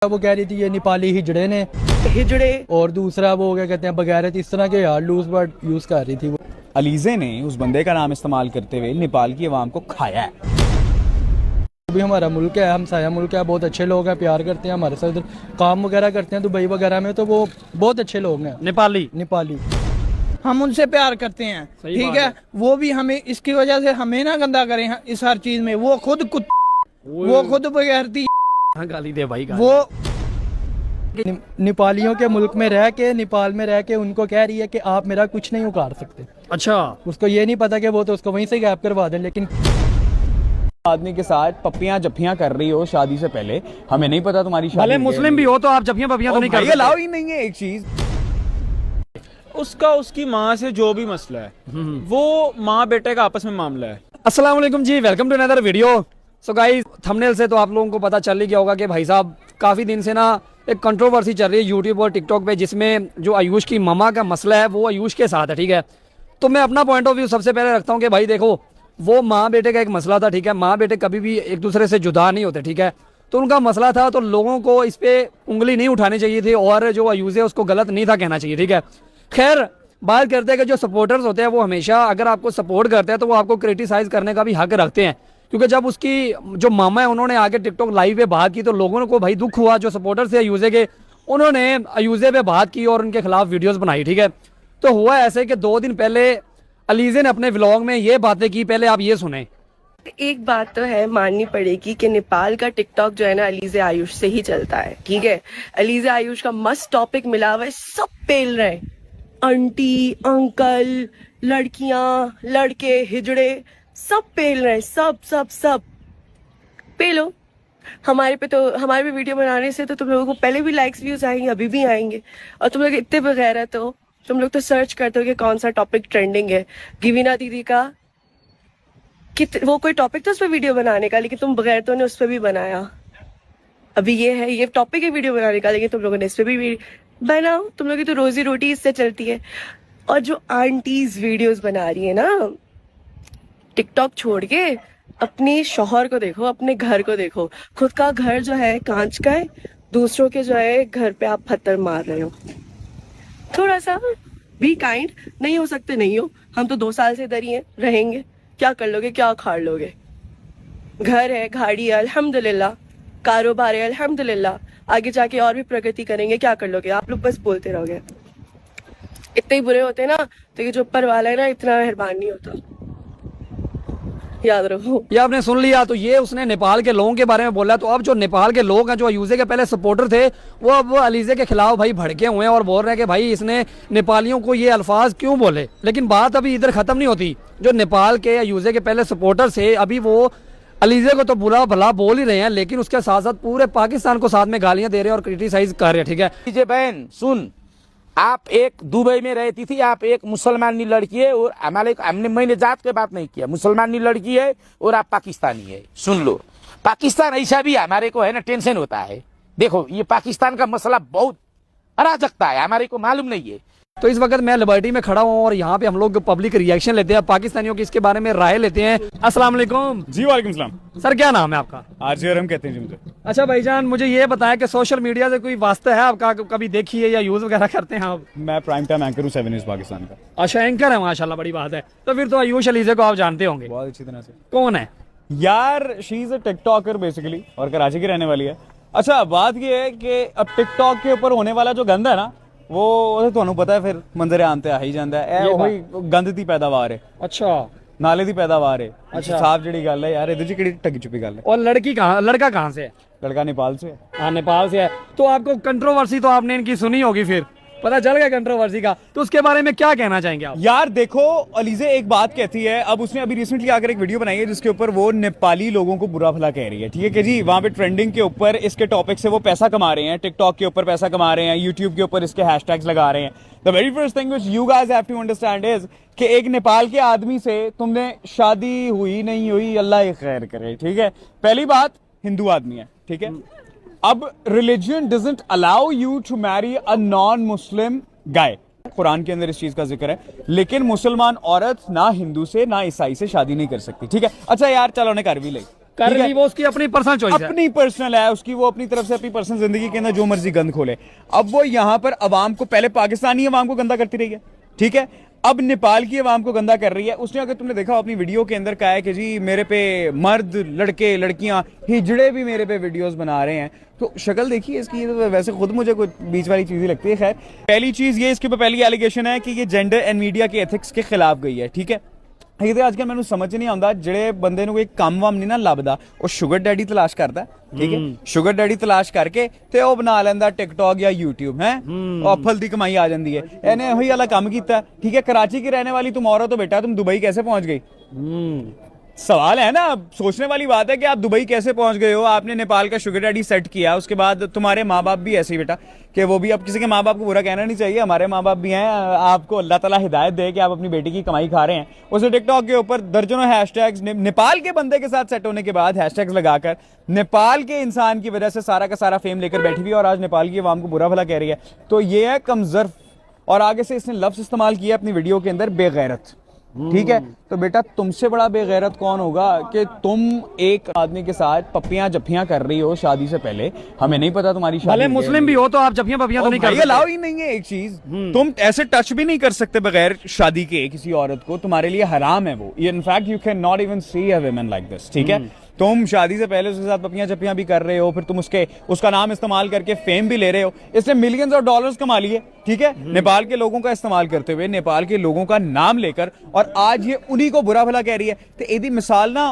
वो कह रही थी ये नेपाली हिजड़े ने हिजड़े, और दूसरा वो क्या कहते हैं बगैरत, इस तरह के यार लूज वर्ड यूज कर रही थी वो। अलीज़े ने उस बंदे का नाम इस्तेमाल करते हुए नेपाल की आवाम को खाया है। अभी हमारा मुल्क है, हमसाया मुल्क है, बहुत अच्छे लोग हैं, प्यार करते हैं हमारे साथ, इधर काम वगैरह करते हैं दुबई वगैरह में, तो वो बहुत अच्छे लोग हैं नेपाली। हम उनसे प्यार करते हैं, ठीक है। वो भी हमें इसकी वजह से हमें ना गंदा करें इस हर चीज में। वो खुद बगैरती गाली दे भाई, वो नेपालियों के मुल्क में रह के, नेपाल में रह के उनको कह रही है कि आप मेरा कुछ नहीं उखाड़ सकते। अच्छा, उसको ये नहीं पता कि वो तो उसको वहीं से गैप करवा दें, लेकिन आदमी के साथ पप्पियां जप्पियां कर रही हो शादी से पहले, हमें नहीं पता तुम्हारी शादी भले मुस्लिम भी हो तो आप जफियां पपियां तो नहीं कर अलाउ ही नहीं है। एक चीज उसका उसकी माँ से जो भी मसला है वो माँ बेटे का आपस में मामला है। अस्सलाम वालेकुम जी, welcome to another video. So guys, thumbnail से तो आप लोगों को पता चल ही गया होगा कि भाई साहब काफ़ी दिन से ना एक कंट्रोवर्सी चल रही है यूट्यूब और टिकटॉक पे, जिसमें जो आयुष की ममा का मसला है वो आयुष के साथ है, ठीक है। तो मैं अपना पॉइंट ऑफ व्यू सबसे पहले रखता हूँ कि भाई देखो, वो माँ बेटे का एक मसला था, ठीक है। माँ बेटे कभी भी एक दूसरे से जुदा नहीं होते, ठीक है। तो उनका मसला था, तो लोगों को इस पे उंगली नहीं उठानी चाहिए थी और जो आयुष है उसको गलत नहीं था कहना चाहिए, ठीक है। खैर, बात करते हैं कि जो सपोर्टर्स होते हैं वो हमेशा अगर आपको सपोर्ट करते हैं तो वो आपको क्रिटिसाइज करने का भी हक रखते हैं, क्योंकि जब उसकी जो मामा है उन्होंने आगे टिकटॉक लाइव पे बात की तो लोगों को भाई दुख हुआ। जो सपोर्टर्स थे अयूजे के, उन्होंने अयूजे पे बात की और उनके खिलाफ वीडियोस बनाई, ठीक है। तो हुआ ऐसे कि 2 दिन पहले अलीजे ने अपने व्लॉग में ये बातें की, पहले आप ये सुने। एक बात तो है माननी पड़ेगी कि नेपाल का टिकटॉक जो है ना अलीजे आयुष से ही चलता है, ठीक है। अलीजे आयुष का मस्त टॉपिक मिला हुआ है, सब पेल रहे हैं, आंटी अंकल लड़कियां लड़के हिजड़े सब पेल रहे हैं, सब सब सब पेलो। हमारे भी वीडियो बनाने से तो तुम लोगों को पहले भी लाइक्स व्यूज आएंगे, अभी भी आएंगे। और तुम लोग इतने बगैर है तो तुम लोग तो सर्च करते हो कि कौन सा टॉपिक ट्रेंडिंग है। गिविना दीदी का वो कोई टॉपिक था उस पर वीडियो बनाने का, लेकिन तुम बगैर तो ने उस पर भी बनाया। अभी ये टॉपिक है वीडियो बनाने का, लेकिन तुम लोगों ने इस पर भी बनाओ। तुम लोग की तो रोजी रोटी इससे चलती है। और जो आंटीज वीडियोस बना रही है ना टिकटॉक छोड़ के, अपने शौहर को देखो, अपने घर को देखो। खुद का घर जो है कांच का है, दूसरों के जो है घर पे आप पत्थर मार रहे हो। थोड़ा सा बी काइंड। नहीं हो सकते नहीं हो, हम तो 2 साल से इधर ही हैं, रहेंगे। क्या कर लोगे, क्या उखाड़ लोगे। घर है, गाड़ी है अल्हम्दुलिल्लाह, कारोबार है अल्हम्दुलिल्लाह, आगे जाके और भी प्रगति करेंगे। क्या कर लोगे आप लोग, बस बोलते रहोगे। इतने ही बुरे होते ना तो ये जो ऊपर वाला है ना इतना मेहरबान नहीं होता, याद रखो। ये आपने सुन लिया। तो ये उसने नेपाल के लोगों के बारे में बोला। तो अब जो नेपाल के लोग हैं, जो अयूजे के पहले सपोर्टर थे, वो अब अलीजे के खिलाफ भाई भड़के हुए हैं और बोल रहे हैं कि भाई इसने नेपालियों को ये अल्फाज क्यों बोले। लेकिन बात अभी इधर खत्म नहीं होती। जो नेपाल के अयूजे के पहले सपोर्टर थे, अभी वो अलीजे को तो बुरा भला बोल ही रहे हैं, लेकिन उसके साथ साथ पूरे पाकिस्तान को साथ में गालियां दे रहे हैं और क्रिटिसाइज कर रहे हैं, ठीक है। लीजिए बहन सुन, आप एक दुबई में रहती थी, आप एक मुसलमानी लड़की है और मैंने जात की बात नहीं किया, मुसलमानी लड़की है और आप पाकिस्तानी है। सुन लो, पाकिस्तान ऐसा भी हमारे को है ना टेंशन होता है। देखो ये पाकिस्तान का मसला बहुत अराजकता है, हमारे को मालूम नहीं है। तो इस वक्त मैं लिबर्टी में खड़ा हूँ और यहाँ पे हम लोग पब्लिक रिएक्शन लेते हैं, पाकिस्तानियों की इसके बारे में राय लेते हैं। अस्सलाम वालेकुम जी। वालेकुम सलाम। सर, क्या नाम है आपका? आरजे कहते हैं जी मुझे। अच्छा भाईजान, मुझे ये बताएं कि सोशल मीडिया से कोई वास्ता है आपका, कभी देखी है या यूज वगैरह करते हैं आप? मैं प्राइम टाइम एंकर हूँ 7 न्यूज़ पाकिस्तान का। अच्छा, एंकर है, माशाल्लाह, बड़ी बात है। तो फिर तो आयुष अलीजे को आप जानते होंगे बहुत अच्छी तरह से। कौन है यार, she is a TikToker basically और कराची की रहने वाली है। अच्छा, बात ये है कि अब टिकटॉक के ऊपर होने वाला जो गंद है ना, वो ਤੁਹਾਨੂੰ पता है फिर मंजर आम ते आ ही जाता है। वही गंद दी पैदावार है। अच्छा, नाले दी पैदावार है। अच्छा, साफ जड़ी गल है यार, इधर जी किहड़ी टगी चुपी गल है। और लड़का कहाँ से है? लड़का नेपाल से है। हाँ, नेपाल से है। तो आपको कंट्रोवर्सी तो आपने इनकी सुनी होगी, फिर पता चल गया कंट्रोवर्सी का। तो उसके बारे में क्या कहना चाहेंगे आप? यार देखो, अलीजे एक बात कहती है, अब उसने अभी रिसेंटली आकर एक वीडियो बनाई है जिसके ऊपर वो नेपाली लोगों को बुरा भला कह रही है, ठीक है कि जी वहां पे ट्रेंडिंग के ऊपर इसके टॉपिक से वो पैसा कमा रहे हैं, टिकटॉक के ऊपर पैसा कमा रहे हैं, यूट्यूब के ऊपर इसके हैशटैग्स लगा रहे हैं। The very first thing which you guys have to understand is कि एक नेपाल के आदमी से तुमने शादी हुई नहीं हुई, अल्लाह खैर करे, ठीक है। पहली बात, हिंदू आदमी है, ठीक है। अब religion doesn't allow you to marry a non Muslim guy, कुरान के अंदर इस चीज का जिक्र है। लेकिन मुसलमान औरत ना हिंदू से ना ईसाई से शादी नहीं कर सकती, ठीक है। अच्छा यार, चलो उन्हें कर भी ले, कर ठीक है? ली वो उसकी अपनी पर्सनल चॉइस है। अपनी पर्सनल है उसकी, वो अपनी तरफ से अपनी पर्सनल जिंदगी के अंदर जो मर्जी गंद खोले। अब वो यहाँ पर अवाम को, पहले पाकिस्तानी अवाम को गंदा करती रही है, ठीक है, अब नेपाल की अवाम को गंदा कर रही है। उसने, अगर तुमने देखा अपनी वीडियो के अंदर, कहा है कि जी मेरे पे मर्द, लड़के, लड़कियां, हिजड़े भी मेरे पे वीडियोस बना रहे हैं। तो शक्ल देखिए इसकी, तो वैसे खुद मुझे कुछ बीच वाली चीज ही लगती है। खैर, पहली चीज ये, इसके ऊपर पहली एलिगेशन है कि ये जेंडर एंड मीडिया के एथिक्स के खिलाफ गई है, ठीक है। ये तो आजकल मैंने समझ नहीं आता, जेड़े बंदे ਨੂੰ ਕੋਈ ਕੰਮ ਵਾਮ ਨਹੀਂ ਨਾ ਲੱਭਦਾ, ਉਹ ਸ਼ੂਗਰ ਡੈਡੀ ਤਲਾਸ਼ ਕਰਦਾ, ਠੀਕ ਹੈ। ਸ਼ੂਗਰ ਡੈਡੀ ਤਲਾਸ਼ ਕਰਕੇ ਤੇ ਉਹ ਬਣਾ ਲੈਂਦਾ ਟਿਕਟੌਕ ਜਾਂ YouTube, ਹੈ ਉਹ ਅਫਲ ਦੀ ਕਮਾਈ ਆ ਜਾਂਦੀ ਹੈ। ਇਹਨੇ ਉਹੀ ਵਾਲਾ ਕੰਮ ਕੀਤਾ, ठीक है। कराची की रहने वाली तुम औरत हो बेटा, तुम दुबई कैसे पहुंच गई? सवाल है ना, सोचने वाली बात है कि आप दुबई कैसे पहुंच गए हो। आपने नेपाल का शुगर डैडी सेट किया, उसके बाद तुम्हारे माँ बाप भी ऐसे ही बेटा कि वो भी, अब किसी के माँ बाप को बुरा कहना नहीं चाहिए, हमारे माँ बाप भी हैं, आपको अल्लाह ताला हिदायत दे कि आप अपनी बेटी की कमाई खा रहे हैं। उसने टिकटॉक के ऊपर दर्जनों हैशटैग्स, नेपाल के बंदे के साथ सेट होने के बाद हैशटैग्स लगाकर नेपाल के इंसान की वजह से सारा का सारा फेम लेकर बैठी हुई है और आज नेपाल की आवाम को बुरा भला कह रही है। तो ये है कमजर्फ। और आगे से इसने लफ्ज इस्तेमाल किया अपनी वीडियो के अंदर, बेगैरत, ठीक है। तो बेटा तुमसे बड़ा बेगैरत कौन होगा कि तुम एक आदमी के साथ पप्पियां जप्पियां कर रही हो शादी से पहले। हमें नहीं पता तुम्हारी शादी, भले मुस्लिम भी हो तो आप जफ्फियां पफ्फियां तो नहीं कर सकते। अलाउ ही नहीं है एक चीज, तुम ऐसे टच भी नहीं कर सकते बगैर शादी के किसी औरत को, तुम्हारे लिए हराम है वो। In fact you can not even see a woman like this, ठीक है। तुम शादी से पहले उसके साथ पपियां चपियां भी कर रहे हो, फिर तुम उसका नाम इस्तेमाल करके फेम भी ले रहे हो। इसने मिलियंस ऑफ डॉलर्स कमा लिए, ठीक है, नेपाल के लोगों का इस्तेमाल करते हुए, नेपाल के लोगों का नाम लेकर, और आज ये उन्हीं को बुरा भला कह रही है। तो एदी मिसाल ना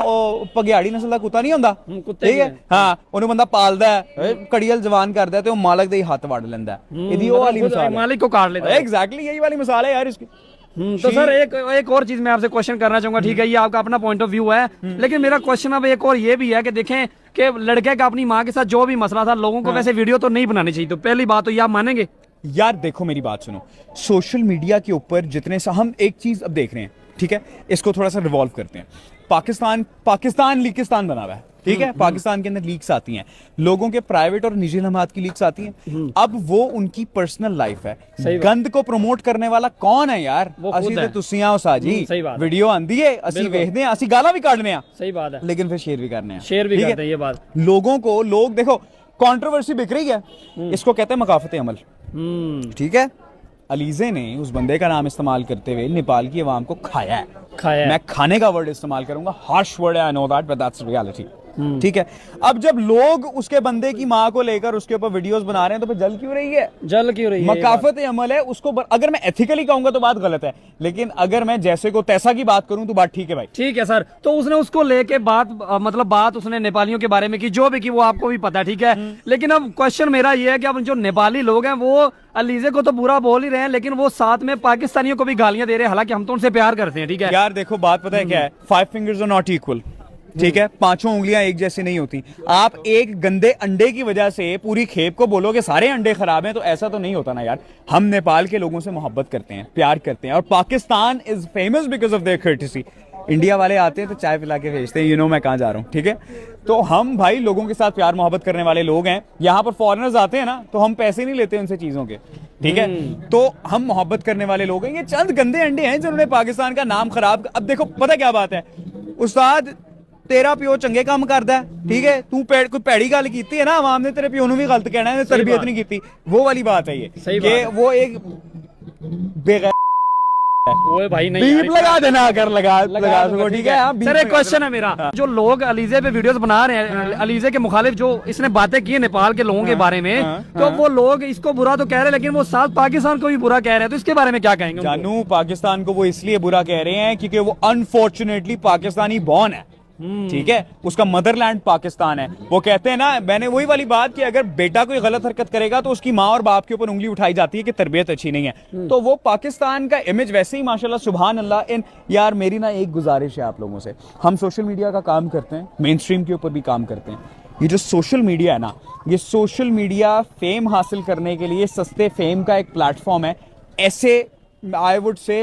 पगियाड़ी नस्ल का कुत्ता नहीं होता, ठीक है, हाँ, उन्हें बंदा पालदा है, कड़ियल जवान करदा है, तो मालक दे हाथ वाड़ लेंदा है। एदी वो वाली मिसाल है, मालिक को काट लेता है। एग्जैक्टली यही वाली मिसाल है यार इसकी। तो सर एक और चीज मैं आपसे क्वेश्चन करना चाहूंगा, ठीक है, ये आपका अपना पॉइंट ऑफ व्यू है, लेकिन मेरा क्वेश्चन अब एक और ये भी है कि देखें कि लड़के का अपनी माँ के साथ जो भी मसला था, लोगों को वैसे वीडियो तो नहीं बनानी चाहिए। तो पहली बात तो ये आप मानेंगे? यार देखो मेरी बात सुनो, सोशल मीडिया के ऊपर जितने सा हम एक चीज अब देख रहे हैं, ठीक है, इसको थोड़ा सा रिवॉल्व करते हैं। पाकिस्तान लीकिस्तान बना हुआ है, ठीक है, पाकिस्तान के अंदर लीक्स आती हैं, लोगों के प्राइवेट और निजी लम्हात की लीक्स आती हैं। अब वो उनकी पर्सनल लाइफ है, गंद को प्रमोट करने वाला कौन है यार? असि ते तुसियां हो साजी, वीडियो आंदी है, असि वेखदे हैं, असि गाला भी काटने हैं, सही बात है, लेकिन फिर शेयर भी करने हैं, शेयर भी करते हैं। ये बात लोगों को, लोग देखो कंट्रोवर्सी बिक रही है, इसको कहते हैं मकाफत अमल, ठीक है। अलीजे ने उस बंदे का नाम इस्तेमाल करते हुए नेपाल की आवाम को खाया है। मैं खाने का वर्ड इस्तेमाल करूंगा, हार्श वर्ड है, I know that, but that's reality, ठीक है। अब जब लोग उसके बंदे की माँ को लेकर उसके ऊपर वीडियोस बना रहे हैं, तो फिर जल क्यों रही है? जल क्यों रही है? मकाफत अमल है उसको। अगर मैं एथिकली कहूंगा तो बात गलत है, लेकिन अगर मैं जैसे को तैसा की बात करूं तो बात ठीक है भाई। ठीक है सर, तो उसने उसको लेके बात उसने नेपालियों के बारे में की, जो भी की वो आपको भी पता है, ठीक है। लेकिन अब क्वेश्चन मेरा ये है कि अब जो नेपाली लोग हैं वो अलीजे को तो बुरा बोल ही रहे हैं, लेकिन वो साथ में पाकिस्तानियों को भी गालियां दे रहे हैं, हालांकि हम तो उनसे प्यार करते हैं, ठीक है। यार देखो बात पता है क्या है, 5 fingers are not equal, ठीक है, 5 उंगलियां एक जैसी नहीं होती। आप एक गंदे अंडे की वजह से पूरी खेप को बोलोगे सारे अंडे खराब हैं, तो ऐसा तो नहीं होता ना यार। हम नेपाल के लोगों से मोहब्बत करते हैं, प्यार करते हैं, और Pakistan is famous because of their courtesy. India वाले आते हैं तो चाय पिला के भेजते हैं, यू नो मैं कहाँ जा रहा हूँ, ठीक है। तो हम भाई लोगों के साथ प्यार मोहब्बत करने वाले लोग हैं। यहाँ पर फॉरेनर्स आते हैं ना, तो हम पैसे नहीं लेते उनसे चीजों के, ठीक है, तो हम मोहब्बत करने वाले लोग हैं। ये चंद गंदे अंडे हैं जिन्होंने पाकिस्तान का नाम खराब। अब देखो पता क्या बात है, उस्ताद तेरा प्यो चंगे काम करता है, ठीक है, तू कोई पैड़ी गल की है ना, आवाम ने तेरे प्यो भी गलत कहना है, तरबियत नहीं की, वो वाली बात है ये, वो एक बेगैर ओए भाई नहीं बीप लगा देना, अगर लगा सको, ठीक है। सर एक क्वेश्चन है मेरा, जो लोग अलीजे पे वीडियोस बना रहे हैं, अलीजे के मुखालिफ जो इसने बातें की है नेपाल के लोगों के बारे में, तो वो लोग इसको बुरा तो कह रहे हैं, लेकिन वो साथ पाकिस्तान को भी बुरा कह रहे हैं, तो इसके बारे में क्या कहेंगे? जानू, पाकिस्तान को वो इसलिए बुरा कह रहे हैं क्योंकि वो अनफॉर्चुनेटली पाकिस्तानी बॉर्न है, ठीक है, उसका मदरलैंड पाकिस्तान है। वो कहते हैं ना, मैंने वही वाली बात कि अगर बेटा कोई गलत हरकत करेगा तो उसकी माँ और बाप के ऊपर उंगली उठाई जाती है कि तरबियत अच्छी नहीं है। तो वो पाकिस्तान का इमेज वैसे ही माशाल्लाह सुभान अल्लाह। यार मेरी ना एक गुजारिश है आप लोगों से, हम सोशल मीडिया का काम करते हैं, मेन स्ट्रीम के ऊपर भी काम करते हैं। ये जो सोशल मीडिया है ना, ये सोशल मीडिया फेम हासिल करने के लिए सस्ते फेम का एक प्लेटफॉर्म है, ऐसे आई वुड से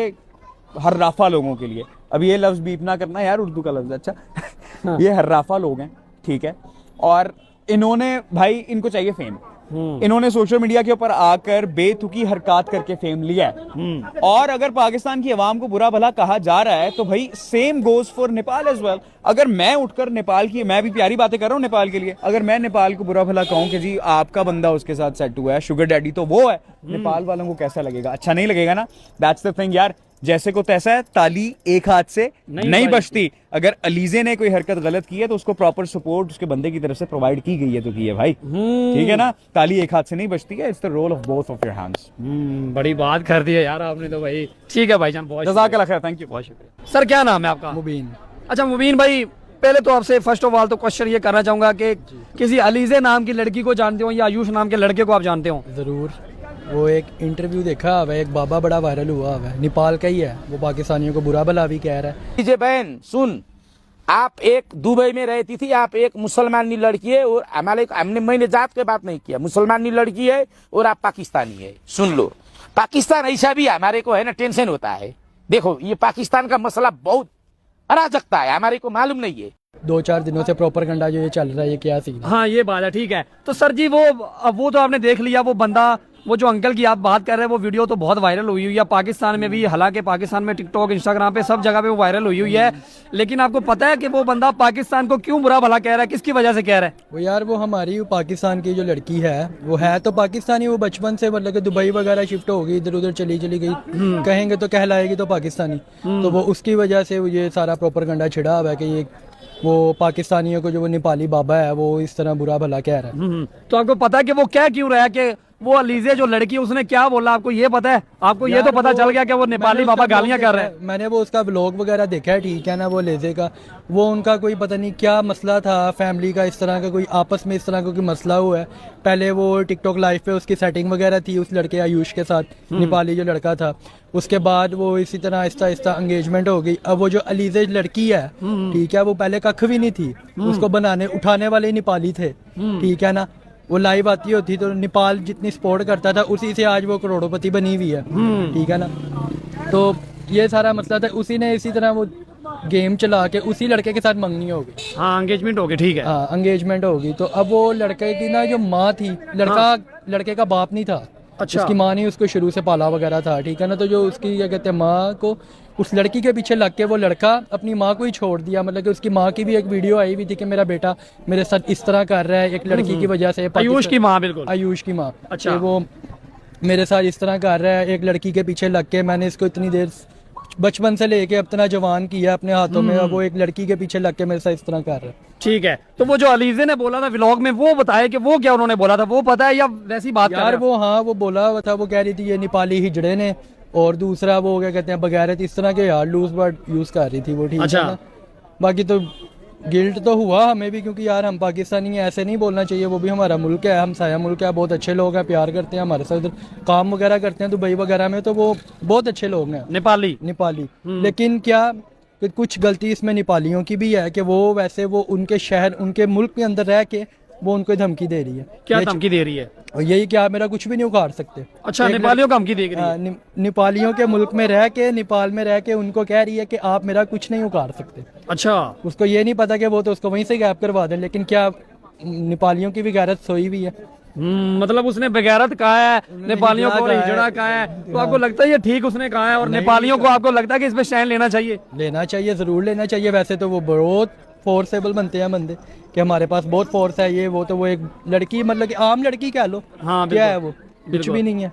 हर्राफा लोगों के लिए। अब ये लफ्ज बीप ना करना यार, उर्दू का लफ्ज अच्छा। ये हर्राफा लोग हैं, ठीक है, और इन्होंने भाई, इनको चाहिए फेम, इन्होंने सोशल मीडिया के ऊपर आकर बेतुकी हरकत करके फेम लिया है। और अगर पाकिस्तान की आवाम को बुरा भला कहा जा रहा है तो भाई same goes for Nepal as well. अगर मैं उठकर नेपाल की, मैं भी प्यारी बातें कर रहा हूँ नेपाल के लिए, अगर मैं नेपाल को बुरा भला कहूँ कि जी आपका बंदा उसके साथ सेट हुआ है, शुगर डैडी तो वो है, नेपाल वालों को कैसा लगेगा? अच्छा नहीं लगेगा ना। दैट्स द थिंग यार, जैसे को तैसा है, ताली एक हाथ से नहीं बजती। अगर अलीजे ने कोई हरकत गलत की है तो उसको प्रॉपर सपोर्ट उसके बंदे की तरफ से प्रोवाइड की गई है तो की है भाई, ठीक है ना। ताली एक हाथ से नहीं बजती है, it's the role of both of your hands. बड़ी बात कर दी है यार आपने तो भाई। ठीक है भाईजान, बहुत जज़ाकल्लाह खैर, थैंक यू। बहुत शुक्रिया। सर क्या नाम है आपका? मुबीन। अच्छा मुबीन भाई, पहले तो आपसे फर्स्ट ऑफ ऑल तो क्वेश्चन ये करना चाहूंगा कि किसी अलीजे नाम की लड़की को जानते हो या आयुष नाम के लड़के को आप जानते हो? ज़रूर, वो एक इंटरव्यू देखा हुआ है, एक बाबा बड़ा वायरल हुआ हुआ है, नेपाल का ही है, वो पाकिस्तानियों को बुरा भला भी कह रहा है। लीजिए बहन सुन, आप एक दुबई में रहती थी, आप एक मुसलमानी लड़की है और मैंने जात के बात नहीं किया, मुसलमानी लड़की है और आप पाकिस्तानी है। सुन लो, पाकिस्तान ऐसा भी हमारे को है ना टेंशन होता है। देखो ये पाकिस्तान का मसला बहुत अराजकता है, हमारे को मालूम नहीं है। 2-4 दिनों से प्रॉपर गंडा जो ये चल रहा है, ये क्या सीन है? हाँ ये बात है, ठीक है। तो सर जी वो तो आपने देख लिया, वो बंदा, वो जो अंकल की आप बात कर रहे हैं, वो वीडियो तो बहुत वायरल हुई है पाकिस्तान में भी। हालांकि पाकिस्तान में टिकटॉक, इंस्टाग्राम पे सब जगह पे वो वायरल हुई है। लेकिन आपको पता है कि वो बंदा पाकिस्तान को क्यों बुरा भला कह रहा है, किसकी वजह से कह रहा है? वो यार वो हमारी पाकिस्तान की जो लड़की है वो है तो पाकिस्तानी, वो बचपन से मतलब कि दुबई वगैरह शिफ्ट हो गई, इधर उधर चली गई, कहेंगे तो कहलाएगी तो पाकिस्तानी। तो वो उसकी वजह से ये सारा प्रोपेगेंडा छिड़ा हुआ है कि ये वो पाकिस्तानियों को जो वो नेपाली बाबा है वो इस तरह बुरा भला कह रहा है। तो आपको पता है कि वो क्या क्यों रहा है, कि वो अलीजे जो लड़की उसने क्या बोला, आपको ये पता है? आपको ये तो पता चल गया कि वो नेपाली बाबा गालियां कर रहे हैं। मैंने वो उसका व्लॉग वगैरह देखा है, ठीक है ना, वो लेजे का, वो उनका कोई पता नहीं क्या मसला था फैमिली का, इस तरह का कोई आपस में इस तरह का कोई मसला हुआ है। पहले वो टिकटॉक लाइव पे उसकी सेटिंग वगैरह थी उस लड़के आयुष के साथ, नेपाली जो लड़का था। उसके बाद वो इसी तरह आहिस्ता आहिस्ता एंगेजमेंट हो गई। अब वो जो अलीजे लड़की है, ठीक है, वो पहले कख भी नहीं थी, उसको बनाने उठाने वाले नेपाली थे, ठीक है ना। वो लाइव आती होती तो नेपाल जितनी सपोर्ट करता था उसी से आज वो करोड़पति बनी हुई है, ठीक है ना। तो ये सारा मसला था, उसी ने इसी तरह वो गेम चला के उसी लड़के के साथ मंगनी हो गई। हाँ एंगेजमेंट हो गई, ठीक है। हाँ एंगेजमेंट हो गई। तो अब वो लड़के की ना जो माँ थी, लड़के का बाप नहीं था, अच्छा। उसकी माँ ने उसको शुरू से पाला वगैरह था, ठीक है ना। तो जो उसकी क्या कहते हैं माँ को, उस लड़की के पीछे लग के वो लड़का अपनी माँ को ही छोड़ दिया। मतलब कि उसकी माँ की भी एक वीडियो आई हुई थी कि मेरा बेटा मेरे साथ इस तरह कर रहा है एक लड़की की वजह से। आयुष की माँ, बिल्कुल आयुष की माँ। अच्छा। वो मेरे साथ इस तरह कर रहा है एक लड़की के पीछे लग के, मैंने इसको इतनी देर बचपन से लेके अब इतना जवान किया अपने हाथों में, अब वो एक लड़की के पीछे लग के मेरे साथ इस तरह कर रहा है। ठीक है। तो वो जो अलीजे ने बोला था व्लॉग में, वो बताए कि वो क्या उन्होंने बोला था, वो पता है या वैसी बात कर रहे यार? हैं? वो हाँ वो बोला हुआ था, वो कह रही थी ये नेपाली हिजड़े ने, और दूसरा वो क्या कहते हैं बगैरत, इस तरह के यार लूज वर्ड यूज कर रही थी वो, ठीक अच्छा। है ना। बाकी तो गिल्ट तो हुआ हमें भी, क्योंकि यार हम पाकिस्तानी हैं, ऐसे नहीं बोलना चाहिए, वो भी हमारा मुल्क है, हमसाया मुल्क है, बहुत अच्छे लोग हैं, प्यार करते हैं हमारे साथ, इधर काम वगैरह करते हैं दुबई वगैरह में, तो वो बहुत अच्छे लोग हैं नेपाली। लेकिन क्या कि कुछ गलती इसमें नेपालियों की भी है कि वो वैसे वो उनके शहर उनके मुल्क के अंदर रह के वो उनको धमकी दे रही है। क्या धमकी दे रही है? और यही क्या मेरा कुछ भी नहीं उखाड़ सकते। अच्छा, नेपालियों को धमकी दे रही है? नेपालियों के मुल्क में रह के, नेपाल में रह के उनको कह रही है कि आप मेरा कुछ नहीं उखाड़ सकते। अच्छा। उसको ये नहीं पता कि वो तो उसको वहीं से गैप करवा दें, लेकिन क्या नेपालियों की भी गैरत सोई हुई है। मतलब उसने बेगैरत कहा है, नेपालियों को हिजड़ा कहा है, तो आपको लगता है ये ठीक उसने कहा है? और नेपालियों को आपको लगता है कि इस पे स्टैंड लेना चाहिए? लेना चाहिए, जरूर लेना चाहिए। वैसे तो वो बहुत फोर्सेबल बनते हैं बंदे कि हमारे पास बहुत फोर्स है, ये वो, तो वो एक लड़की मतलब कि आम लड़की कह लो। हाँ, क्या है वो? कुछ भी नहीं है।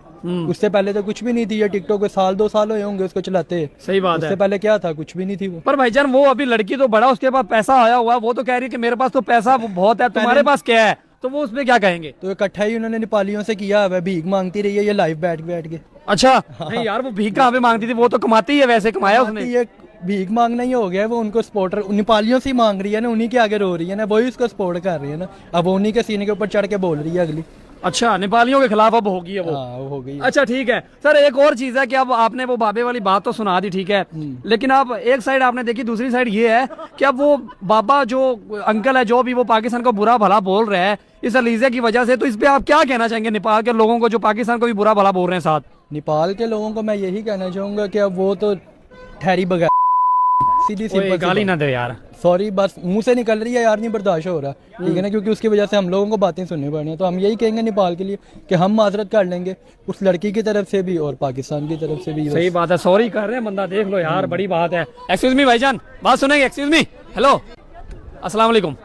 उससे पहले तो कुछ भी नहीं थी, ये टिकटॉक को 1-2 साल हुए होंगे उसको चलाते। सही बात है। उससे पहले क्या था? कुछ भी नहीं थी वो। पर भाईजान वो अभी लड़की तो बड़ा, उसके पास पैसा आया हुआ, वो तो कह रही है कि मेरे पास तो पैसा बहुत है, तुम्हारे पास क्या है? तो वो उसमें क्या कहेंगे? तो इकट्ठा ही उन्होंने नेपालियों से किया है, भीख मांगती रही है ये लाइव बैठ के। अच्छा। नहीं यार, वो भीख कहाँ पे मांगती थी, वो तो कमाती ही है, वैसे कमाया उसने। ये भीख मांगना ही हो गया, वो उनको सपोर्टर नेपालियों से ही मांग रही है ना, उन्हीं के आगे रो रही है ना, वही उसको सपोर्ट कर रही है ना, अब उन्हीं के सीने के ऊपर चढ़ के बोल रही है अगली। अच्छा, नेपालियों के खिलाफ अब होगी है वो? हाँ, वो हो गई। अच्छा ठीक है सर, एक और चीज है कि अब आपने वो बाबे वाली बात तो सुना दी, ठीक है, लेकिन अब एक साइड आपने देखी, दूसरी साइड ये है कि अब वो बाबा जो अंकल है, जो भी वो पाकिस्तान को बुरा भला बोल रहे हैं इस अलीजे की वजह से, तो इस पे आप क्या कहना चाहेंगे नेपाल के लोगों को जो पाकिस्तान को भी बुरा भला बोल रहे हैं साथ? नेपाल के लोगों को मैं यही कहना चाहूंगा कि अब वो तो ठहरी बगैर सीधी ओए, सिंपल गाली ना दे यार। सॉरी, बस मुंह से निकल रही है यार, नहीं बर्दाश्त हो रहा, ठीक है ना, क्योंकि उसकी वजह से हम लोगों को बातें सुननी पड़ रही हैं। तो हम यही कहेंगे नेपाल के लिए कि हम माजरत कर लेंगे उस लड़की की तरफ से भी और पाकिस्तान की तरफ से भी। सही बात है, सॉरी कर रहे हैं बंदा, देख लो यार, बड़ी बात है। एक्सक्यूज मी भाईजान, बात सुनेंगे? एक्सक्यूज मी, हेलो, अस्सलाम वालेकुम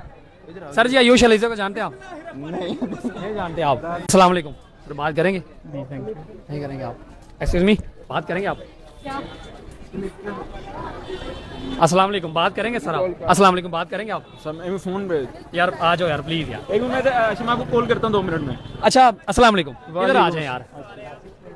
सर जी, आयुष अलीजा को जानते हैं आप? नहीं जानते आप? अस्सलाम वालेकुम, फिर बात करेंगे? नहीं करेंगे आप? एक्सक्यूज मी, बात करेंगे आप? अस्सलाम वालेकुम, बात करेंगे सर आप? अस्सलाम वालेकुम, बात करेंगे आप? सर फोन पे यार आ जाओ यार प्लीज यार। एक मिनट, मैं आपको कॉल करता हूँ 2 मिनट में। अच्छा, अस्सलाम वालेकुम, इधर आ जाए यार।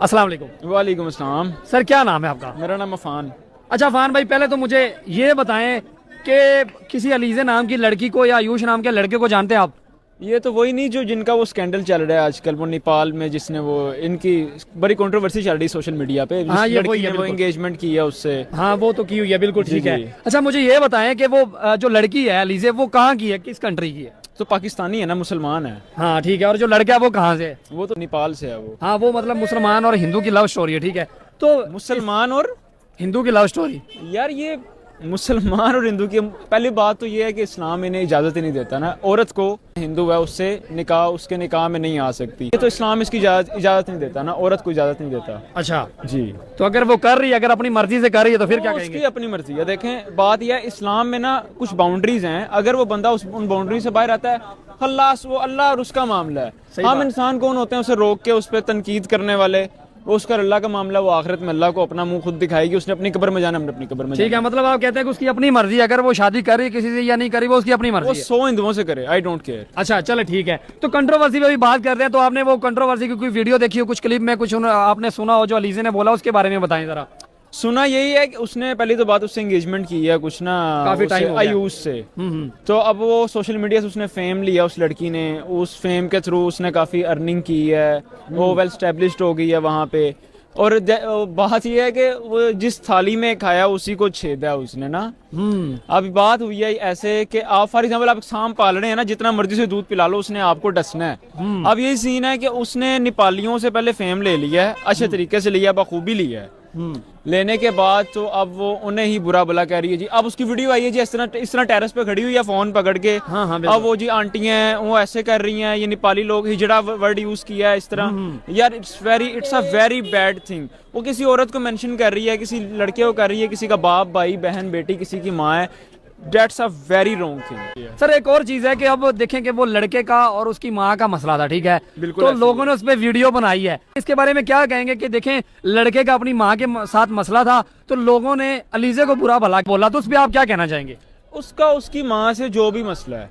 अस्सलाम वालेकुम। वालेकुम अस्सलाम। सर क्या नाम है आपका? मेरा नाम अफान। अच्छा फान भाई, पहले तो मुझे ये बताएं कि किसी अलीजे नाम की लड़की को या आयुष नाम के लड़के को जानते हैं आप? ये तो वही नहीं जो जिनका वो स्कैंडल चल रहा है आजकल, वो नेपाल में, जिसने वो इनकी बड़ी कंट्रोवर्सी चल रही है सोशल मीडिया पे। हाँ, ये लड़की वही है, ने वो बिल्कुल। एंगेजमेंट की है उससे। हाँ वो तो की हुई है, बिल्कुल ठीक जी, है। जी। अच्छा मुझे ये बताएं कि वो जो लड़की है अलीजे, वो कहाँ की है, किस कंट्री की है? तो पाकिस्तानी है ना, मुसलमान है। हाँ ठीक है, और जो लड़का है वो कहाँ से है? वो तो नेपाल से है वो। हाँ वो मतलब मुसलमान और हिंदू की लव स्टोरी है, ठीक है। तो मुसलमान और हिंदू की लव स्टोरी। यार ये मुसलमान और हिंदू की, पहली बात तो ये है कि इस्लाम इन्हें इजाजत ही नहीं देता ना, औरत को हिंदू है उससे निकाह, उसके निकाह में नहीं आ सकती। ये तो इस्लाम इसकी इजाजत नहीं देता ना, औरत को इजाजत नहीं देता। अच्छा जी, तो अगर वो कर रही है, अगर अपनी मर्जी से कर रही है तो फिर क्या उसकी कहेंगे? अपनी मर्जी है। देखें बात यह है, इस्लाम में ना कुछ बाउंड्रीज हैं, अगर वो बंदा उन बाउंड्री से बाहर आता है, खल्लास, वो अल्लाह और उसका मामला है। हम इंसान कौन होते हैं उसे रोक के उस पर तनकीद करने वाले? वो उसका अल्लाह का मामला, वो आखिरत में अल्लाह को अपना मुंह खुद दिखाएगी। उसने अपनी कब्र में जाना, हमने अपनी कब्र में ठीक है, मतलब आप कहते हैं कि उसकी अपनी मर्जी है, अगर वो शादी कर रही है किसी से या नहीं करी, वो उसकी अपनी वो मर्जी है। 100 हिंदुओं से करे, आई डोंट केयर। अच्छा चलो ठीक है। तो कंट्रोवर्सी पे भी बात करते हैं, तो आपने वो कंट्रोवर्सी की कोई वीडियो देखी हो, कुछ क्लिप में कुछ आपने सुना हो जो अलीजे ने बोला, उसके बारे में बताएं जरा। सुना यही है कि उसने पहली तो बात उससे एंगेजमेंट की है कुछ ना, काफी उससे टाइम हो गया। आयुष से। तो अब वो सोशल मीडिया से उसने फेम लिया, उस लड़की ने, उस फेम के थ्रू उसने काफी अर्निंग की है, वो वेल स्टैब्लिश्ड हो गई है वहाँ पे। और बात यह है कि वो जिस थाली में खाया उसी को छेदा है उसने ना। अभी बात हुई है ऐसे कि आप फॉर एग्जाम्पल आप सांप पाल रहे हैं ना, जितना मर्जी से दूध पिला लो, उसने आपको डसना है। अब यही सीन है कि उसने नेपालियों से पहले फेम ले लिया है, अच्छे तरीके से लिया, बखूबी लिया है। लेने के बाद तो अब वो उन्हें ही बुरा भला कह रही है जी। अब उसकी वीडियो आई है जी, इस तरह टेरेस पे खड़ी हुई है फोन पकड़ के। हाँ, अब वो जी आंटी हैं, वो ऐसे कर रही हैं, ये नेपाली लोग हिजड़ा वर्ड यूज किया है इस तरह। यार it's a very bad thing. वो किसी औरत को मेंशन कर रही है, किसी लड़के को कर रही है, किसी का बाप, भाई, बहन, बेटी, किसी की माँ है। That's a very wrong thing. Sir एक और चीज है कि अब देखें कि वो लड़के का और उसकी माँ का मसला था, ठीक है। बिल्कुल तो ऐसे लोगों ने उस पर वीडियो बनाई है, इसके बारे में क्या कहेंगे कि देखें लड़के का अपनी माँ के साथ मसला था, तो लोगों ने अलीजे को बुरा भला बोला, तो उस पर आप क्या कहना चाहेंगे? उसका उसकी माँ से जो भी मसला है,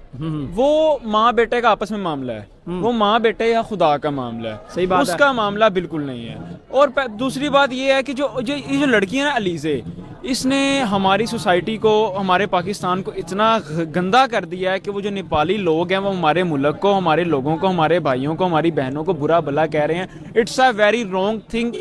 वो माँ बेटे का आपस में मामला है, वो माँ बेटे या खुदा का मामला है। सही बात है। उसका मामला बिल्कुल नहीं है। और दूसरी बात ये है कि ये जो लड़की है ना अलीजे, इसने हमारी सोसाइटी को, हमारे पाकिस्तान को इतना गंदा कर दिया है कि वो जो नेपाली लोग हैं वो हमारे मुल्क को, हमारे लोगों को, हमारे भाइयों को, हमारी बहनों को बुरा भला कह रहे हैं। It's a very wrong thing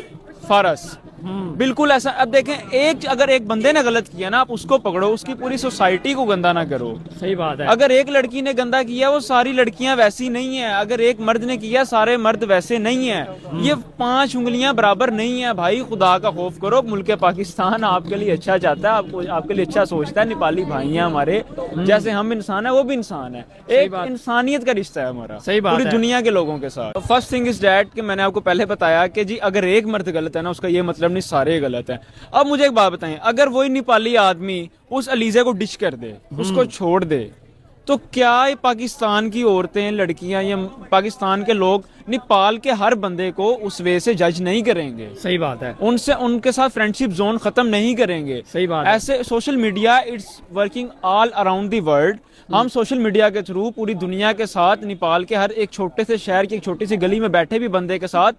for us. बिल्कुल ऐसा। अब देखें, अगर एक बंदे ने गलत किया ना, आप उसको पकड़ो, उसकी पूरी सोसाइटी को गंदा ना करो। सही बात है। अगर एक लड़की ने गंदा किया, वो सारी लड़कियां वैसी नहीं है। अगर एक मर्द ने किया, सारे मर्द वैसे नहीं है। ये 5 उंगलियां बराबर नहीं है भाई। खुदा का खौफ करो। मुल्क पाकिस्तान आपके लिए अच्छा चाहता है, आपके लिए अच्छा सोचता है। नेपाली भाई हैं हमारे, जैसे हम इंसान है वो भी इंसान है। एक इंसानियत का रिश्ता है हमारा सही बात पूरी है। दुनिया के लोगों के साथ। फर्स्ट थिंग इज डैट कि मैंने आपको पहले बताया कि जी अगर एक मर्द गलत है ना, उसका ये मतलब नहीं सारे गलत है। अब मुझे एक बात बताएं, अगर वही नेपाली आदमी उस अलीजे को डिश कर दे, उसको छोड़ दे, तो क्या ये पाकिस्तान की औरतें, लड़कियां या पाकिस्तान के लोग नेपाल के हर बंदे को उस वे से जज नहीं करेंगे? सही बात है। उनके साथ फ्रेंडशिप जोन खत्म नहीं करेंगे। सही बात है। ऐसे social media it's working all around the world. हम सोशल मीडिया के थ्रू पूरी दुनिया के साथ, नेपाल के हर एक छोटे से शहर की एक छोटी सी गली में बैठे भी बंदे के साथ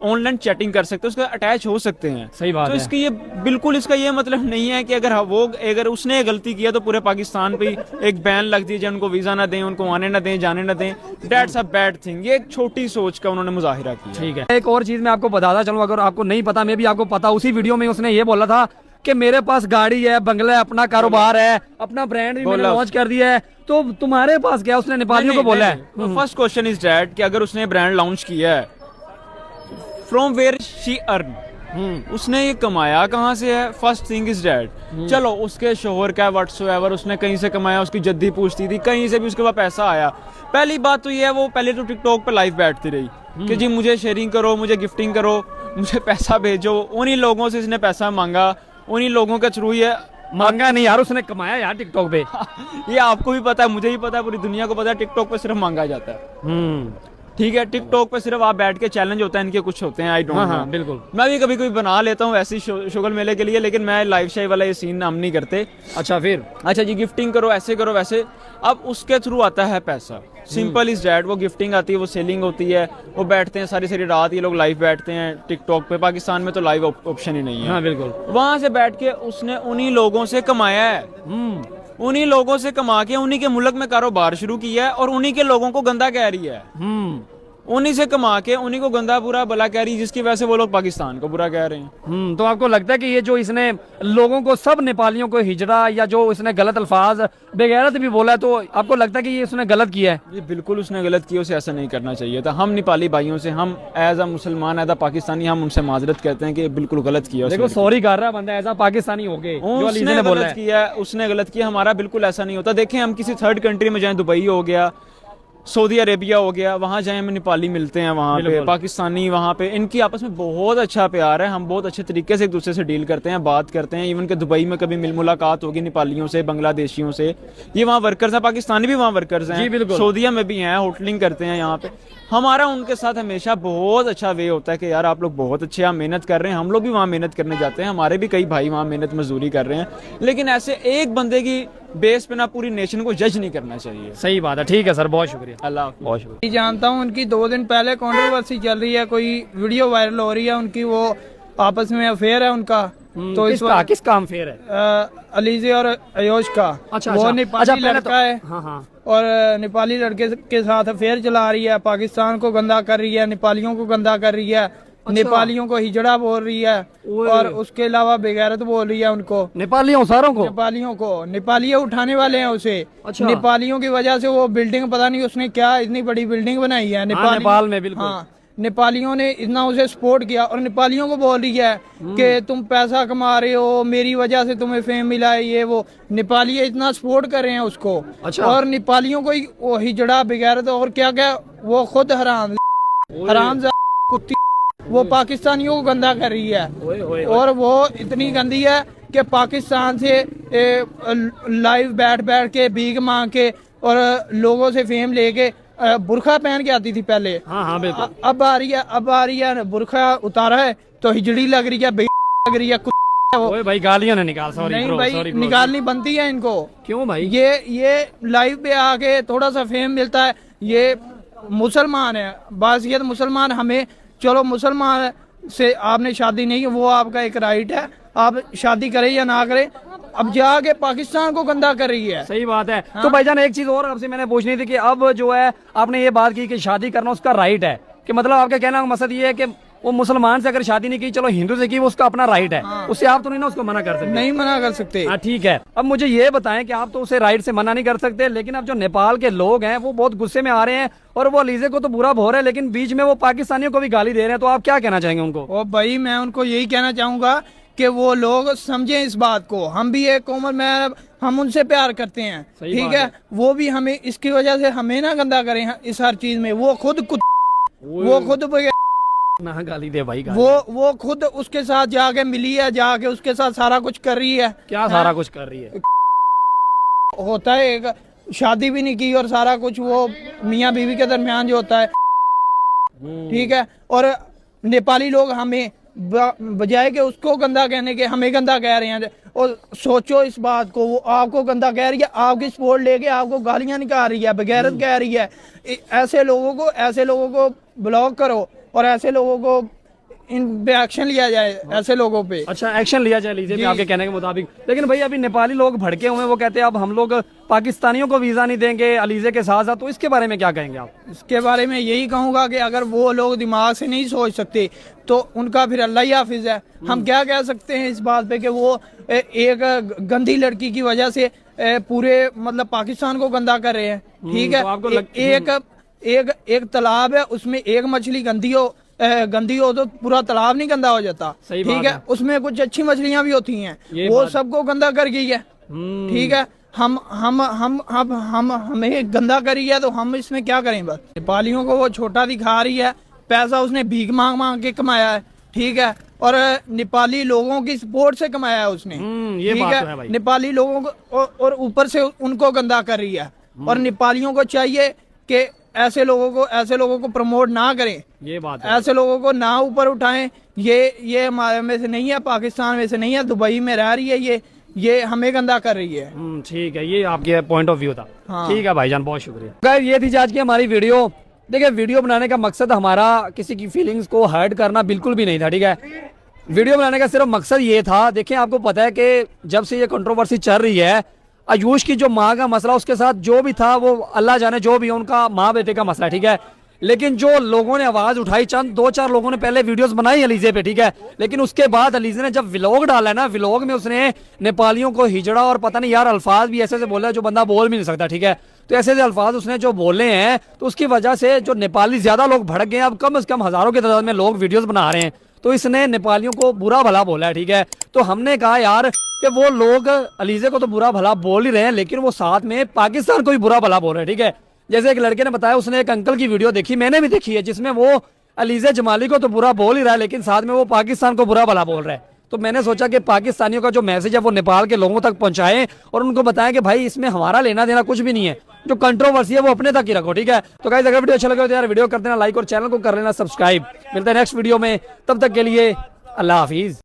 ऑनलाइन चैटिंग कर सकते हैं, उसका अटैच हो सकते हैं। सही बात तो है। इसकी ये बिल्कुल इसका ये मतलब नहीं है कि अगर उसने गलती किया तो पूरे पाकिस्तान पे एक बैन लग दीजिए, उनको वीजा ना दें, उनको आने ना दें, जाने ना दें। That's a bad thing. ये एक छोटी सोच का उन्होंने मुजाहिरा किया। ठीक है। एक और चीज मैं आपको बताता चलूं, अगर आपको नहीं पता, मैं भी आपको पता, उसी वीडियो में उसने ये बोला था कि मेरे पास गाड़ी है, बंगला है, अपना कारोबार है, अपना ब्रांड भी मैंने लॉन्च कर दिया है, तो तुम्हारे पास क्या? उसने नेपालियों को बोला है। फर्स्ट क्वेश्चन इज दैट कि अगर उसने ब्रांड लॉन्च किया है, फ्रॉम वेयर शी अर्न, उसने ये कमाया कहाँ से है? First thing is dad. चलो उसके शोहर का व्हाट्सएवर उसने कहीं से कमाया, उसकी जद्दी पूछती थी, कहीं से भी उसके पास पैसा आया। पहली बात तो ये है, वो पहले तो टिकटॉक पे लाइव बैठती रही कि जी मुझे शेयरिंग करो, मुझे गिफ्टिंग करो, मुझे पैसा भेजो। उन्हीं लोगों से इसने पैसा मांगा, उन्हीं लोगों के थ्रू ये मांगा नहीं यार, उसने कमाया यार टिकटॉक पे। ये आपको भी पता है, मुझे भी पता है, पूरी दुनिया को पता है, टिकटॉक पे सिर्फ मांगा जाता है। ठीक है, टिकटॉक पे सिर्फ आप बैठ के चैलेंज होता है, इनके कुछ होते हैं, आई डोंट नो। बिल्कुल। मैं भी कभी कभी बना लेता हूँ ऐसी शुगल मेले के लिए, लेकिन मैं लाइव शाही वाला ये सीन हम नहीं करते। अच्छा फिर अच्छा जी, गिफ्टिंग करो, ऐसे करो वैसे। अब उसके थ्रू आता है पैसा, सिंपल इज डैट। वो गिफ्टिंग आती है, वो सेलिंग होती है, वो बैठते हैं सारी सारी रात, ये लोग लाइव बैठते हैं टिकटॉक पे। पाकिस्तान में तो लाइव ऑप्शन ही नहीं है। हाँ बिल्कुल। वहां से बैठ के उसने उन्हीं लोगों से कमाया है, उन्हीं लोगों से कमा के उन्हीं के मुल्क में कारोबार शुरू किया है, और उन्हीं के लोगों को गंदा कह रही है। उन्हीं से कमा के उन्हीं को गंदा बुरा भला कह रही है, जिसकी वजह से वो लोग पाकिस्तान को बुरा कह रहे हैं। तो आपको लगता है कि ये जो इसने लोगों को, सब नेपालियों को हिजड़ा, या जो इसने गलत अल्फाज बेगैरत भी बोला है, तो आपको लगता है कि ये उसने गलत किया है? ये बिल्कुल उसने गलत किया, उसे ऐसा नहीं करना चाहिए था। हम नेपाली भाइयों से, हम एज अ मुसलमान, एज अ पाकिस्तानी, हम उनसे माजरत कहते हैं कि बिल्कुल गलत किया। देखो सॉरी कर रहा है बंदा, एज अ पाकिस्तानी हो गए, जो अलीज़े ने बोला है। किया, उसने गलत किया। हमारा बिल्कुल ऐसा नहीं होता। देखें, हम किसी थर्ड कंट्री में जाएं, दुबई हो गया, सऊदी अरेबिया हो गया, वहाँ जाए हमें नेपाली मिलते हैं, वहाँ पे पाकिस्तानी, वहाँ पे इनकी आपस में बहुत अच्छा प्यार है। हम बहुत अच्छे तरीके से एक दूसरे से डील करते हैं, बात करते हैं। इवन के दुबई में कभी मुलाकात होगी नेपालियों से, बांग्लादेशियों से। ये वहाँ वर्कर्स हैं, पाकिस्तानी भी वहाँ वर्कर्स हैं, सऊदीया में भी हैं, होटलिंग करते हैं यहाँ पे। हमारा उनके साथ हमेशा बहुत अच्छा वे होता है कि यार आप लोग बहुत अच्छे, आप मेहनत कर रहे हैं, हम लोग भी वहाँ मेहनत करने जाते हैं, हमारे भी कई भाई वहाँ मेहनत मजदूरी कर रहे हैं। लेकिन ऐसे एक बंदे की बेस पे ना पूरी नेशन को जज नहीं करना चाहिए। सही बात है, ठीक है सर, बहुत शुक्रिया। अल्लाह हाफ़िज़। बहुत शुक्रिया। जानता हूँ उनकी 2 दिन पहले कंट्रोवर्सी चल रही है, कोई वीडियो वायरल हो रही है उनकी, वो आपस में अफेयर है उनका। तो किस काम फेयर है? अलीजे और आयुष का। अच्छा, वो अच्छा। नेपाली लड़का है, हाँ। और नेपाली लड़के के साथ अफेयर चला रही है, पाकिस्तान को गंदा कर रही है, नेपालियों को गंदा कर रही है, नेपालियों को हिजड़ा बोल रही है, और उसके अलावा बेगैरत बोल रही है उनको, नेपालियों सारों को, नेपाली उठाने वाले हैं उसे। अच्छा। नेपालियों की वजह से वो बिल्डिंग, पता नहीं उसने क्या इतनी बड़ी बिल्डिंग बनाई है नेपाल में। बिल्कुल। हाँ, नेपालियों ने इतना उसे सपोर्ट किया, और नेपालियों को बोल रही है कि तुम पैसा कमा रहे हो, मेरी वजह से तुम्हें फेम मिला है, ये वो। नेपाली इतना सपोर्ट कर रहे हैं उसको। अच्छा। और नेपालियों को ही वो हिजड़ा, बेगैरत और क्या क्या, वो खुद हराम कुत्ती, वो पाकिस्तानियों को गंदा कर रही है। और वो इतनी गंदी है कि पाकिस्तान से लाइव बैठ के भीख मांग के और लोगों से फेम लेके, बुरखा पहन के आती थी पहले। हाँ बिल्कुल। अब आ रही है बुरखा उतारा है तो हिजड़ी लग रही है, लग रही है, ओए भाई गालियां ना निकाल। सॉरी नहीं ब्रो, भाई, सॉरी ब्रो। निकालनी बनती है इनको। क्यों भाई? ये लाइव पे आके थोड़ा सा फेम मिलता है। ये मुसलमान है, बासियत मुसलमान, हमें चलो मुसलमान से आपने शादी नहीं, वो आपका एक राइट है, आप शादी करें या ना करें। अब जाके पाकिस्तान को गंदा कर रही है। सही बात है। हाँ? तो भाईजान एक चीज और आपसे मैंने पूछनी थी कि अब जो है आपने ये बात की कि शादी करना उसका राइट है, कि मतलब आपका कहना का मकसद ये है कि वो मुसलमान से अगर शादी नहीं की, चलो हिंदू से की, वो उसका अपना राइट है। हाँ। उससे आप तो नहीं ना उसको मना कर सकते। नहीं मना कर सकते। हाँ ठीक है। अब मुझे ये बताएं कि आप तो उसे राइट से मना नहीं कर सकते, लेकिन अब जो नेपाल के लोग हैं वो बहुत गुस्से में आ रहे हैं, और वो अलीजे को तो बुरा भो रहे हैं, लेकिन बीच में वो पाकिस्तानियों को भी गाली दे रहे हैं। तो आप क्या कहना चाहेंगे उनको? ओ भाई, मैं उनको यही कहना चाहूंगा कि वो लोग समझें इस बात को। हम भी एक उम्र में, हम उनसे प्यार करते हैं, ठीक है, वो भी हमें इसकी वजह से हमें ना गंदा करें इस हर चीज में। वो खुद ना गाली दे भाई, वो खुद उसके साथ जाके मिली है, जाके उसके साथ सारा कुछ कर रही है। क्या सारा कुछ कर रही है? होता है, एक शादी भी नहीं की और सारा कुछ वो मियाँ बीवी के दरमियान जो होता है, ठीक है। और नेपाली लोग हमें बजाय के उसको गंदा कहने के हमें गंदा कह रहे हैं। और सोचो इस बात को, वो आपको गंदा कह रही है, आपकी सपोर्ट लेके आपको गालियां निकाल रही है, बेगैरत कह रही है। ऐसे लोगों को ब्लॉक करो, और ऐसे लोगों को इन पे एक्शन लिया जाए, ऐसे लोगों पे। अच्छा, एक्शन लिया जाए लीजिए भी आपके कहने के मुताबिक। लेकिन भाई अभी नेपाली लोग भड़के हुए हैं, वो कहते हैं अब हम लोग पाकिस्तानियों को वीजा नहीं देंगे अलीजे के साथ साथ। तो इसके बारे में क्या कहेंगे आप? इसके बारे में यही कहूंगा कि अगर वो लोग दिमाग से नहीं सोच सकते तो उनका फिर अल्लाह ही हाफिज है। हम क्या कह सकते हैं इस बात पे कि वो एक गंदी लड़की की वजह से पूरे मतलब पाकिस्तान को गंदा कर रहे हैं, ठीक है। एक तालाब है, उसमें एक मछली गंदी हो गंदी हो तो पूरा तालाब नहीं गंदा हो जाता। सही बात ठीक है, है। उसमें कुछ अच्छी मछलियां भी होती हैं, ये वो बात- सबको गंदा कर गई है। ठीक है, हम हमें गंदा करी है तो हम इसमें क्या करें। बस नेपालियों को वो छोटा दिखा रही है, पैसा उसने भीख मांग मांग के कमाया है। ठीक है, और नेपाली लोगों की सपोर्ट से कमाया है उसने। ये ठीक बात तो है भाई। नेपाली लोगों को और ऊपर से उनको गंदा कर रही है। और नेपालियों को चाहिए कि ऐसे लोगों को प्रमोट ना करें, ये बात है। ऐसे लोगों को ना ऊपर उठाएं। ये हमारे में से नहीं है, पाकिस्तान में से नहीं है, दुबई में रह रही है, ये हमें गंदा कर रही है। ठीक है, ये आपके पॉइंट ऑफ व्यू था। हाँ। ठीक है भाईजान, बहुत शुक्रिया। गाइस, ये थी आज की हमारी वीडियो। देखिए, वीडियो बनाने का मकसद हमारा किसी की फीलिंग्स को हर्ट करना बिल्कुल भी नहीं था। ठीक है, वीडियो बनाने का सिर्फ मकसद ये था। देखिए, आपको पता है कि जब से ये कंट्रोवर्सी चल रही है, आयुष की जो माँ का मसला, उसके साथ जो भी था वो अल्लाह जाने, जो भी है उनका माँ बेटे का मसला है। ठीक है, लेकिन जो लोगों ने आवाज उठाई, चंद 2-4 लोगों ने पहले वीडियोस बनाई अलीजे पे। ठीक है, लेकिन उसके बाद अलीजे ने जब व्लॉग डाला है ना, व्लॉग में उसने नेपालियों को हिजड़ा और पता नहीं यार अल्फाज भी ऐसे बोला है जो बंदा बोल भी नहीं सकता। ठीक है, तो ऐसे अल्फाज उसने जो बोले हैं, तो उसकी वजह से जो नेपाली ज्यादा लोग भड़क गए। अब कम से कम हजारों की तादाद में लोग वीडियोस बना रहे हैं, तो इसने नेपालियों को बुरा भला बोला है। ठीक है, तो हमने कहा यार कि वो लोग अलीजे को तो बुरा भला बोल ही रहे हैं, लेकिन वो साथ में पाकिस्तान को भी बुरा भला बोल रहे हैं। ठीक है, जैसे एक लड़के ने बताया, उसने एक अंकल की वीडियो देखी, मैंने भी देखी है, जिसमें वो अलीजे जमाली को तो बुरा बोल ही रहा है, लेकिन साथ में वो पाकिस्तान को बुरा भला बोल रहा है। तो मैंने सोचा कि पाकिस्तानियों का जो मैसेज है वो नेपाल के लोगों तक पहुंचाएं और उनको बताएं कि भाई इसमें हमारा लेना देना कुछ भी नहीं है, जो कंट्रोवर्सी है वो अपने तक ही रखो। ठीक है, तो गाइस, अगर वीडियो अच्छा लगे तो यार वीडियो कर देना लाइक और चैनल को कर लेना सब्सक्राइब। मिलते हैं नेक्स्ट वीडियो में, तब तक के लिए अल्लाह हाफिज।